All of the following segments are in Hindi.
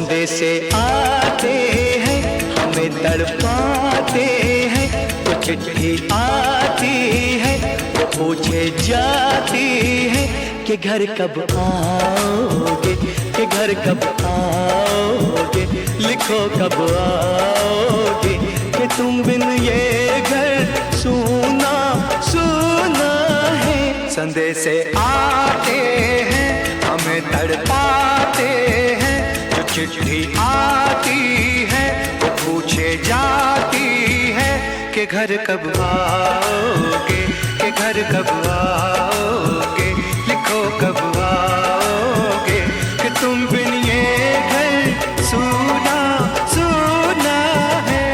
संदेशे आते हैं हमें तड़पाते हैं, तो चिट्ठी आती है वो पूछे जाती है कि घर कब आओगे, कि घर कब आओगे, लिखो कब आओगे, कि तुम बिन ये घर सूना सूना है। संदेशे आते हैं हमें तड़पाते हैं, जो चिट्ठी आती है वो पूछे जाती है कि घर कब आओगे, कि घर कब आओगे, लिखो कब आओगे, कि तुम बिन ये घर सूना सूना है।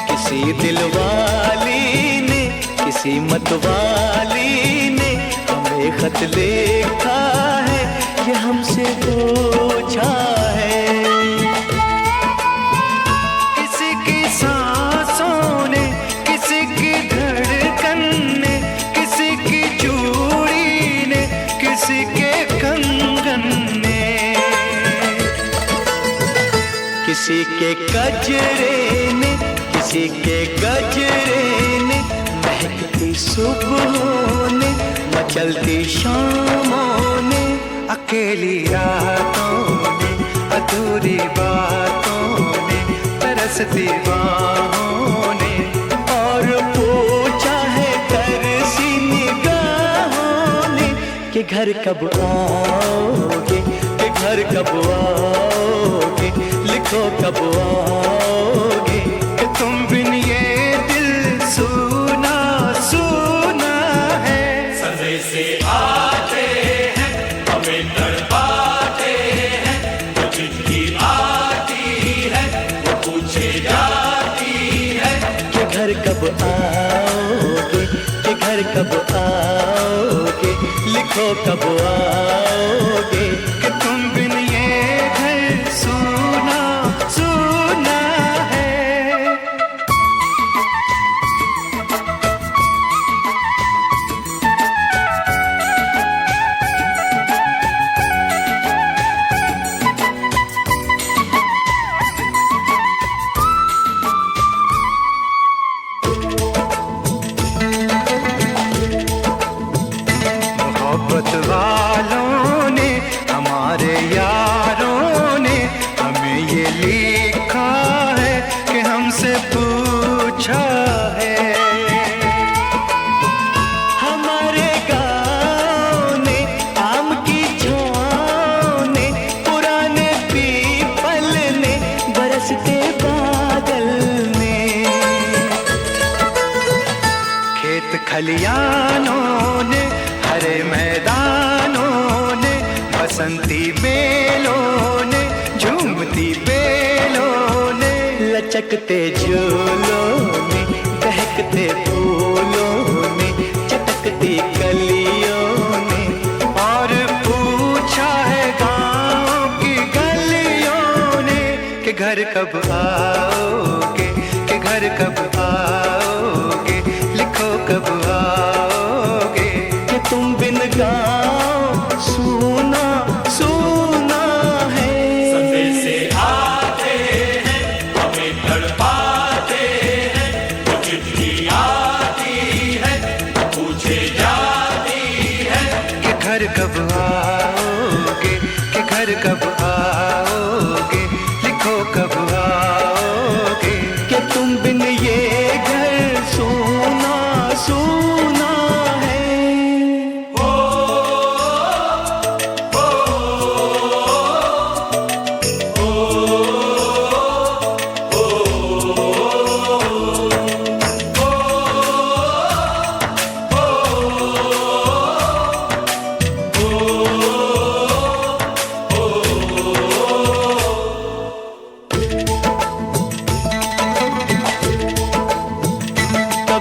किसी दिलवाली ने, किसी मतवाली ने हमें खत लिखा है, ये हमसे पूछा है। किसी की सांसों ने, किसी की धड़कन ने, किसी की चूड़ी ने, किसी के कंगन ने, किसी के गजरे ने, किसी के गजरे ने, महकती सुबहों ने, मचलती शामों ने, अकेली रातों ने, अधूरी बातों ने, तरसती बाहों ने, और पूछा है तरसी निगाहों ने कि घर कब आओगे, कि घर कब आओगे, लिखो कब आओगे, कि तुम बिन ये दिल सूना सूना है। संदेशे आते हैं हमें तड़पाते हैं, जो चिट्ठी आती है वो पूछे जाती है कि घर कब आओगे, कि घर कब आओगे, लिखो कब आओगे, कि तुम बिन ये घर सूना सूना है। मोहब्बत वालों ने, हमारे यारों ने हमें ये लिखा है कि हमसे पूछा है। हमारे गाँव ने, आम की छाँव ने, पुराने पीपल ने, बरसते बादल ने, खेत खलियानों ने, हरे मैदानों ने, बसंती बेलों ने, झूमती बेलों ने, लचकते झूलों ने, बहकते फूलों ने, चटकती कलियों ने, और पूछा है गाँव की गलियों ने कि घर कब आओगे, कि घर कब आओगे, लिखो कब आओगे, कि तुम बिन गाँव सूना सूना है। संदेशे आते हैं हमें तड़पाते हैं, जो चिट्ठी आती है वो पूछे जाती है कि घर कब आओगे, कि घर कब आओगे, लिखो कब आओगे, कि तुम बिन ये घर सूना सूना है।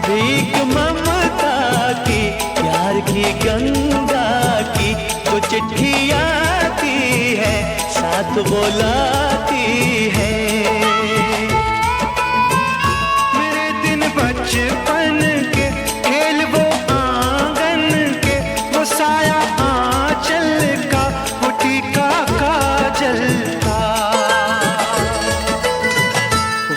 भीख ममता की, प्यार की गंगा की तो चिट्ठी आती है, साथ बुलाती है। मेरे दिन बचपन के खेल वो आंगन के, वो साया आंचल का, वो टीका काजल का,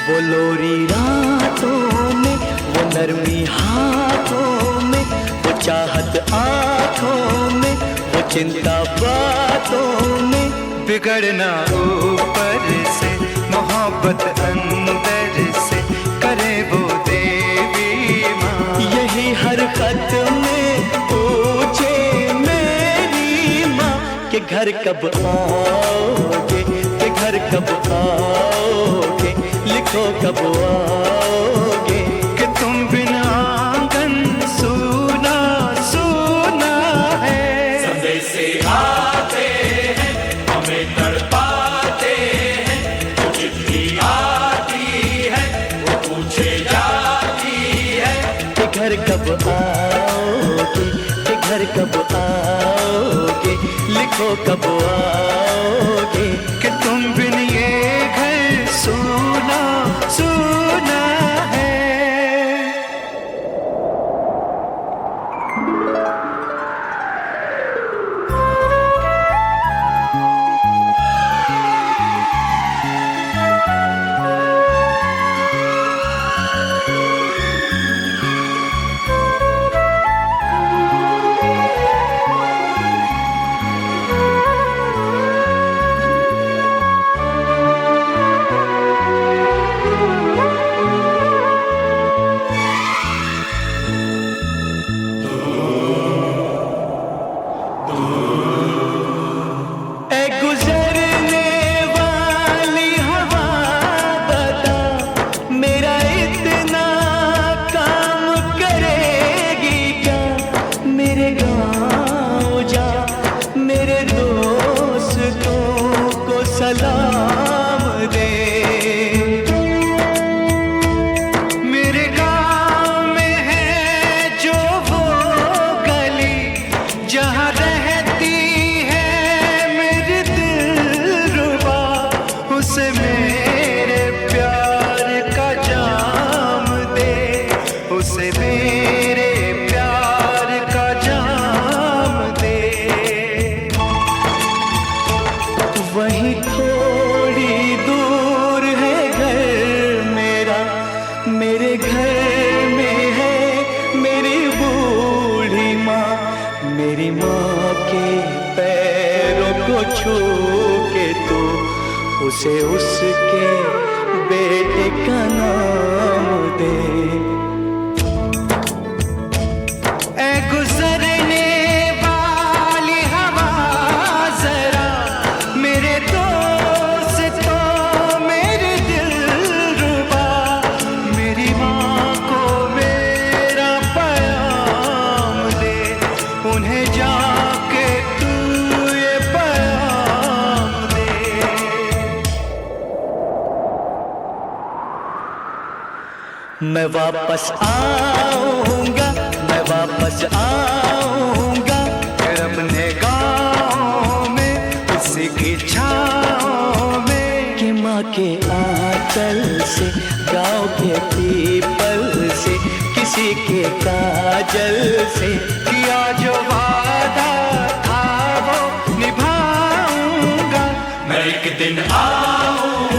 वो लोरी रातों में, वो नरमी हाथों में, वो चाहत आंखों में, वो चिंता बातों में। बिगड़ना ऊपर से, मोहब्बत अंदर से, करे वो देवी माँ। यही हर खत में पूछे मेरी माँ कि घर कब आओगे, कि घर कब आओगे, लिखो कब आओगे, कि तुम बिना आंगन सूना सूना है। संदेश आते हैं, हमें तड़पाते हैं, वो चिट्ठी आती है, वो पूछे जाती है कि घर कब आओगे, कि घर कब आओगे, लिखो कब आओगे, कि तुम बिन ये घर सूना सूना है। सलाम दे, मेरे गाँव में है जो वो गली, जहाँ रहती है मेरी दिलरुबा, उसे मेरे प्यार का जाम दे, उसे मेरे प्यार का जाम दे। वहीं थोड़ी दूर है घर मेरा, मेरे घर में है मेरी बूढ़ी माँ। मेरी माँ के पैरों को छू के तू उसे उसके बेटे का नाम दे। ऐ गुजरने वाली हवा जरा, मेरे दोस्तों मेरी दिलरुबा, मेरी माँ को मेरा पैगाम दे, उन्हें जाके तू ये पैगाम दे। मैं वापस आऊंगा, मैं वापस आऊंगा, फिर अपने गाँव में उसी की छाँव में, कि माँ के आंचल से, गाँव के पीपल से, किसी के काजल से, किया जो वादा था वो निभाऊंगा। मैं एक दिन आऊंगा।